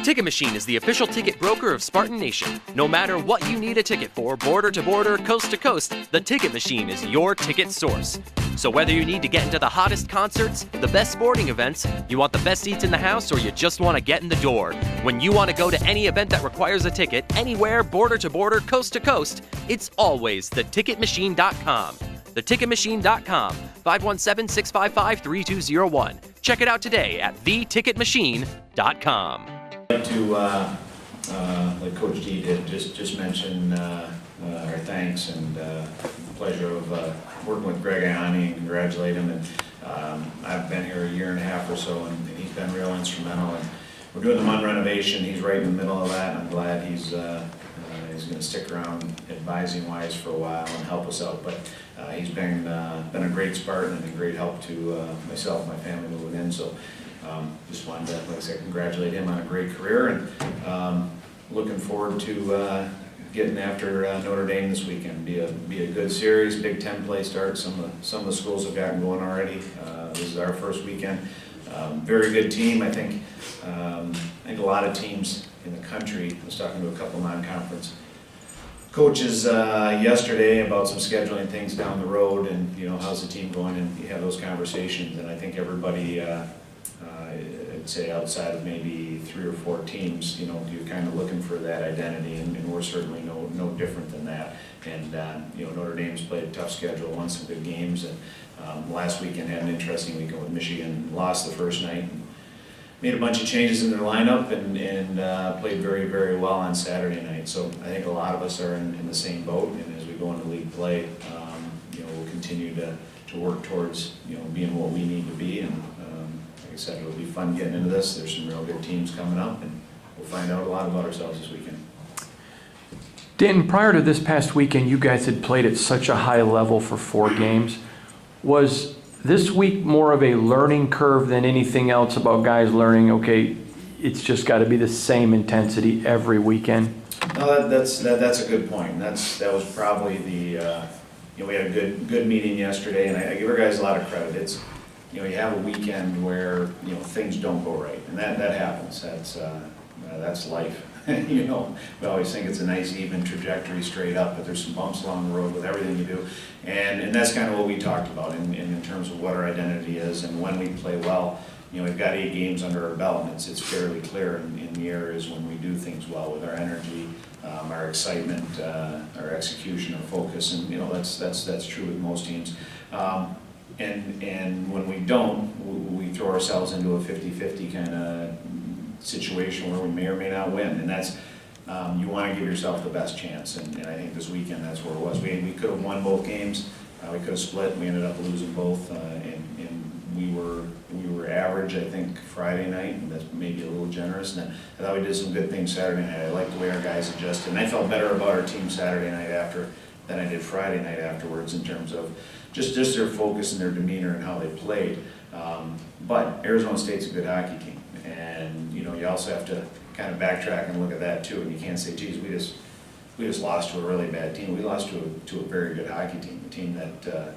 Ticket Machine is the official ticket broker of Spartan Nation. No matter what you need a ticket for, border to border, coast to coast, the Ticket Machine is your ticket source. So whether you need to get into the hottest concerts, the best sporting events, you want the best seats in the house, or you just want to get in the door, when you want to go to any event that requires a ticket, anywhere, border to border, coast to coast, it's always theticketmachine.com. Theticketmachine.com, 517-655-3201. Check it out today at theticketmachine.com. Like Coach D did, just mention our thanks and the pleasure of working with Greg Ianni and congratulate him. And I've been here a year and a half or so, and he's been real instrumental. And we're doing the MUN renovation. He's right in the middle of that, and I'm glad he's going to stick around advising wise for a while and help us out. But he's been a great Spartan and a great help to myself and my family moving in. So just wanted to, like I said, congratulate him on a great career, and looking forward to getting after Notre Dame this weekend. Be a good series, Big Ten play start. Some of the schools have gotten going already. This is our first weekend. Very good team. I think a lot of teams in the country. I was talking to a couple non-conference coaches yesterday about some scheduling things down the road, and how's the team going, and you have those conversations. And I think everybody, I'd say outside of maybe 3 or 4 teams, you're kind of looking for that identity, and we're certainly no different than that. And Notre Dame's played a tough schedule, won some good games, and last weekend had an interesting weekend with Michigan. Lost the first night, and made a bunch of changes in their lineup, and played very, very well on Saturday night. So I think a lot of us are in the same boat, and as we go into league play, we'll continue to work towards being what we need to be. And like I said, it'll be fun getting into this. There's some real good teams coming up, and we'll find out a lot about ourselves this weekend. Danton, prior to this past weekend, you guys had played at such a high level for 4 games. Was this week more of a learning curve than anything else about guys learning, okay, it's just got to be the same intensity every weekend? No, that's a good point. That was probably the we had a good meeting yesterday, and I give our guys a lot of credit. It's you have a weekend where things don't go right, and that happens. That's life. We always think it's a nice even trajectory straight up, but there's some bumps along the road with everything you do, and that's kind of what we talked about in terms of what our identity is and when we play well. We've got 8 games under our belt, and it's fairly clear in the areas when we do things well with our energy, our excitement, our execution, our focus, and that's true with most teams. And when we don't, we throw ourselves into a 50-50 kind of situation where we may or may not win, and that's you want to give yourself the best chance, and I think this weekend that's where it was. We could have won both games, we could have split. We ended up losing both, and we were average, I think, Friday night, and that's maybe a little generous. And I thought we did some good things Saturday night. I liked the way our guys adjusted, and I felt better about our team Saturday night after than I did Friday night afterwards in terms of just their focus and their demeanor and how they played. But Arizona State's a good hockey team, and you also have to kind of backtrack and look at that too. And you can't say, geez, we just lost to a really bad team. We lost to a very good hockey team, a team that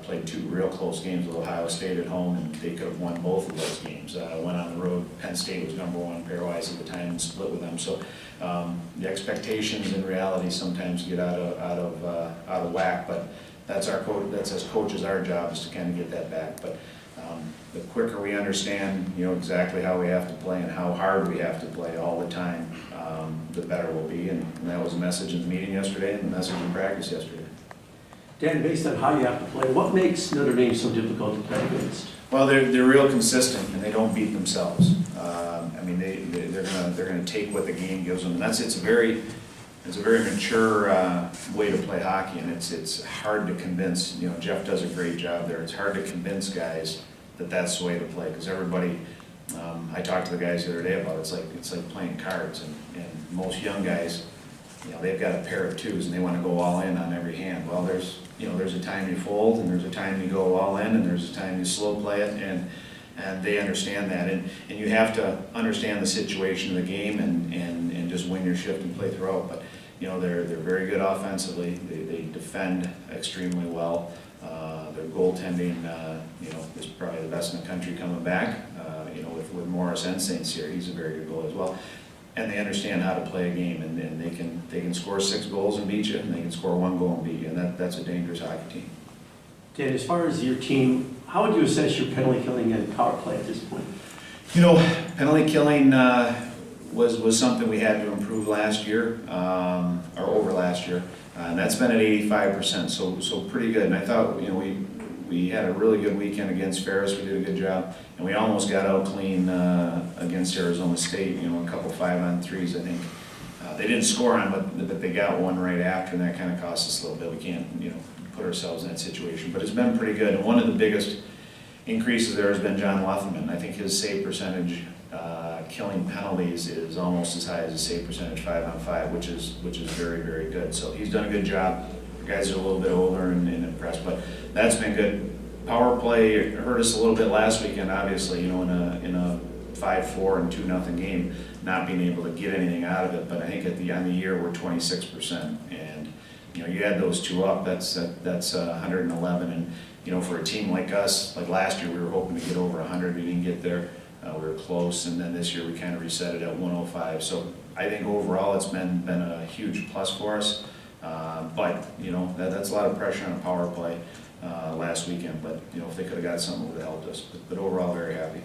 played 2 real close games with Ohio State at home, and they could have won both of those games. Went on the road. Penn State was #1 pairwise at the time and split with them. So the expectations and reality sometimes get out of whack. But that's as coaches, our job is to kind of get that back. But the quicker we understand, exactly how we have to play and how hard we have to play all the time, the better we'll be. And that was a message in the meeting yesterday and the message in practice yesterday. Dan, based on how you have to play, what makes Notre Dame so difficult to play against? Well, they're real consistent, and they don't beat themselves. They're gonna take what the game gives them, and it's a very mature way to play hockey, and it's hard to convince. Jeff does a great job there. It's hard to convince guys that that's the way to play, because everybody. I talked to the guys the other day about it. It's like playing cards, and most young guys, they've got a pair of 2s and they want to go all in on every hand. Well, there's a time you fold, and there's a time you go all in, and there's a time you slow play it, and they understand that, and you have to understand the situation of the game and just win your shift and play throughout. But they're very good offensively. They defend extremely well. Their goaltending, is probably the best in the country coming back. With Morris and St. Cyr. He's a very good goalie as well. And they understand how to play a game, and they can score 6 goals and beat you, and they can score 1 goal and beat you, and that's a dangerous hockey team. Dan, as far as your team, how would you assess your penalty killing and power play at this point? You know, penalty killing was something we had to improve last year, or over last year, and that's been at 85%, so pretty good. And I thought, you know, we had a really good weekend against Ferris. We did a good job, and we almost got out clean against Arizona State. You know, a couple 5-on-3s, I think. They didn't score on, but they got one right after, and that kind of cost us a little bit. We can't, you know, put ourselves in that situation, but it's been pretty good. And one of the biggest increases there has been John Lutherman. I think his save percentage killing penalties is almost as high as his save percentage 5-on-5, which is very, very good. So he's done a good job. The guys are a little bit older and impressed, but that's been good. Power play hurt us a little bit last weekend, obviously, you know, in a 5-4 and 2-0 game, not being able to get anything out of it. But I think on the year we're 26%, and you know, you add those 2 up, that's 111. And you know, for a team like us, like last year, we were hoping to get over 100. We didn't get there. We were close, and then this year we kind of reset it at 105. So I think overall it's been a huge plus for us. But you know, that's a lot of pressure on a power play last weekend. But you know, if they could have got something, it would have helped us. But overall, very happy.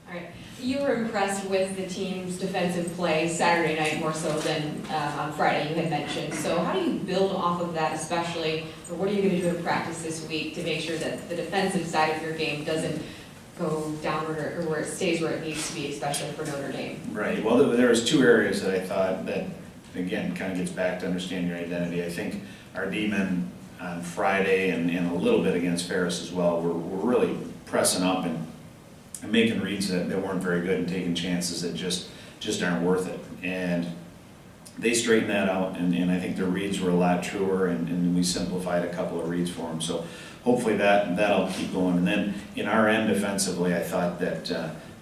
All right. You were impressed with the team's defensive play Saturday night more so than on Friday, you had mentioned. So how do you build off of that, especially, or what are you going to do in practice this week to make sure that the defensive side of your game doesn't go downward or where it stays where it needs to be, especially for Notre Dame? Right. Well, there was 2 areas that I thought that, again, kind of gets back to understanding your identity. I think our D-men on Friday and a little bit against Ferris as well were really pressing up and making reads that weren't very good and taking chances that just aren't worth it. And they straightened that out, and I think their reads were a lot truer, and we simplified a couple of reads for them. So hopefully that'll keep going. And then in our end defensively, I thought that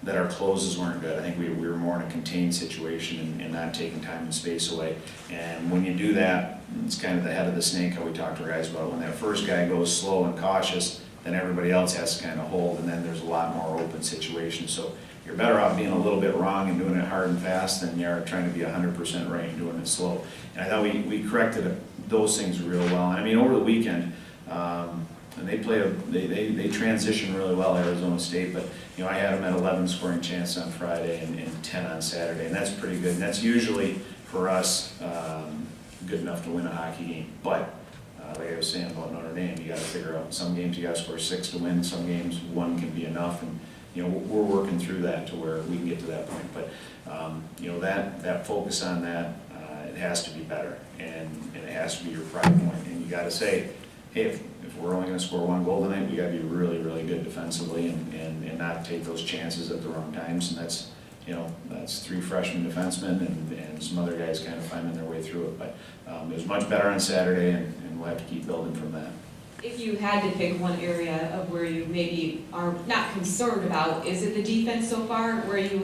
our closes weren't good. I think we were more in a contained situation and not taking time and space away. And when you do that, it's kind of the head of the snake, how we talk to our guys about. When that first guy goes slow and cautious, then everybody else has to kind of hold, and then there's a lot more open situations. So you're better off being a little bit wrong and doing it hard and fast than you are trying to be 100% right and doing it slow. And I thought we corrected those things real well. And I mean, over the weekend, and they transitioned really well, Arizona State, but you know, I had them at 11 scoring chances on Friday and 10 on Saturday, and that's pretty good. And that's usually for us good enough to win a hockey game. But like I was saying about Notre Dame, you got to figure out some games you got to score 6 to win. Some games 1 can be enough, and you know, we're working through that to where we can get to that point. But you know, that focus on that, it has to be better, and it has to be your pride point. And you got to say, hey, if we're only going to score 1 goal tonight, we got to be really, really good defensively and not take those chances at the wrong times. And that's, you know, that's 3 freshman defensemen and some other guys kind of finding their way through it. But it was much better on Saturday, and we'll have to keep building from that. If you had to pick one area of where you maybe are not concerned about, is it the defense so far, where you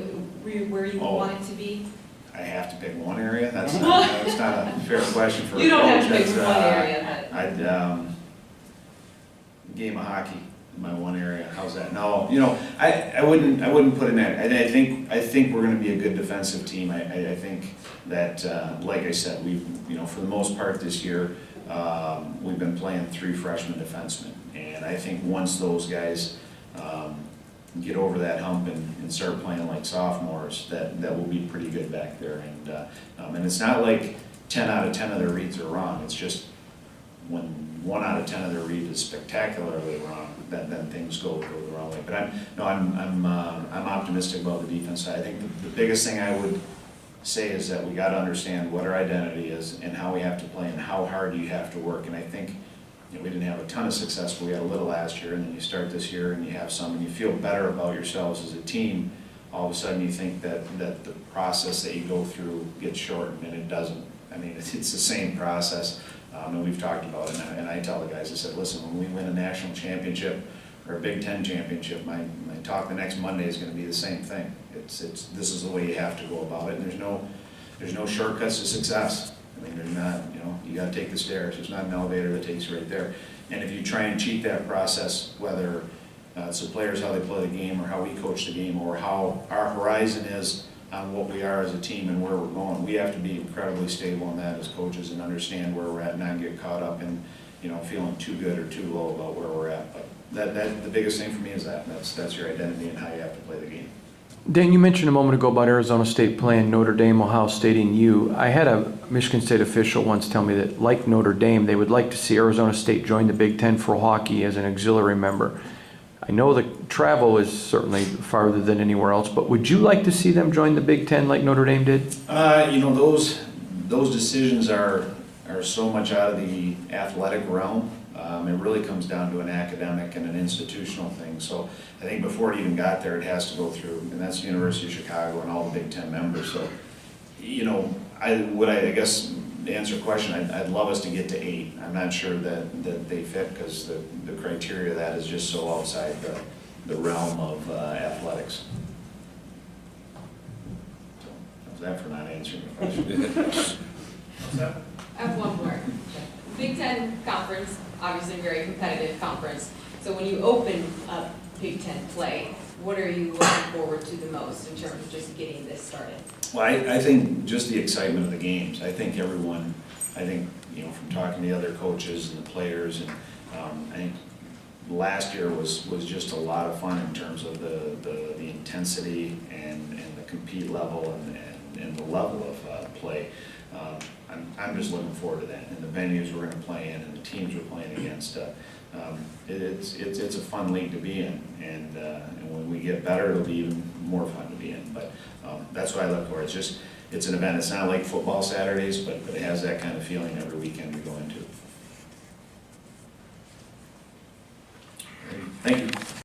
want it to be? I have to pick one area? That's not a fair question for a coach. You don't have to pick one area, but I'd game of hockey in my one area. How's that? No, you know, I wouldn't put it in that. I think we're going to be a good defensive team. I think that like I said, you know, for the most part this year, we've been playing 3 freshman defensemen, and I think once those guys get over that hump and start playing like sophomores, that will be pretty good back there. And it's not like 10 out of 10 of their reads are wrong. It's just when 1 out of 10 of their reads is spectacularly wrong, then things go the wrong way. But I'm optimistic about the defense side. I think the biggest thing I would say is that we got to understand what our identity is and how we have to play and how hard you have to work. And I think, you know, we didn't have a ton of success, but we had a little last year, and then you start this year and you have some, and you feel better about yourselves as a team. All of a sudden you think that the process that you go through gets shortened, and it doesn't. I mean, it's the same process, and we've talked about it, and I tell the guys, I said, listen, when we win a national championship or a Big Ten championship, my talk the next Monday is going to be the same thing. This is the way you have to go about it, and there's no shortcuts to success. I mean, there's not, you know, you got to take the stairs. There's not an elevator that takes you right there. And if you try and cheat that process, whether It's the players, how they play the game, or how we coach the game, or how our horizon is on what we are as a team and where we're going. We have to be incredibly stable in that as coaches and understand where we're at, and not get caught up in, feeling too good or too low about where we're at. But the biggest thing for me is that's your identity and how you have to play the game. Dan, you mentioned a moment ago about Arizona State playing Notre Dame, Ohio State, and you. I had a Michigan State official once tell me that, like Notre Dame, they would like to see Arizona State join the Big Ten for hockey as an auxiliary member. I know the travel is certainly farther than anywhere else, but would you like to see them join the Big Ten like Notre Dame did? Those decisions are so much out of the athletic realm. It really comes down to an academic and an institutional thing. So I think before it even got there, it has to go through, and that's the University of Chicago and all the Big Ten members. So, I guess to answer your question, I'd love us to get to 8. I'm not sure that they fit because the criteria of that is just so outside the realm of athletics. So how's that for not answering the question? What's that? I have one more. Big Ten conference, obviously a very competitive conference. So when you open up Big Ten play, what are you looking forward to the most in terms of just getting this started? Well, I think just the excitement of the games. I think everyone, from talking to the other coaches and the players, and I think last year was just a lot of fun in terms of the intensity and the compete level and the level of play. I'm just looking forward to that, and the venues we're going to play in and the teams we're playing against. It's a fun league to be in, and when we get better, it'll be even more fun to be in. But that's what I look for. It's an event. It's not like football Saturdays, but it has that kind of feeling every weekend we go into.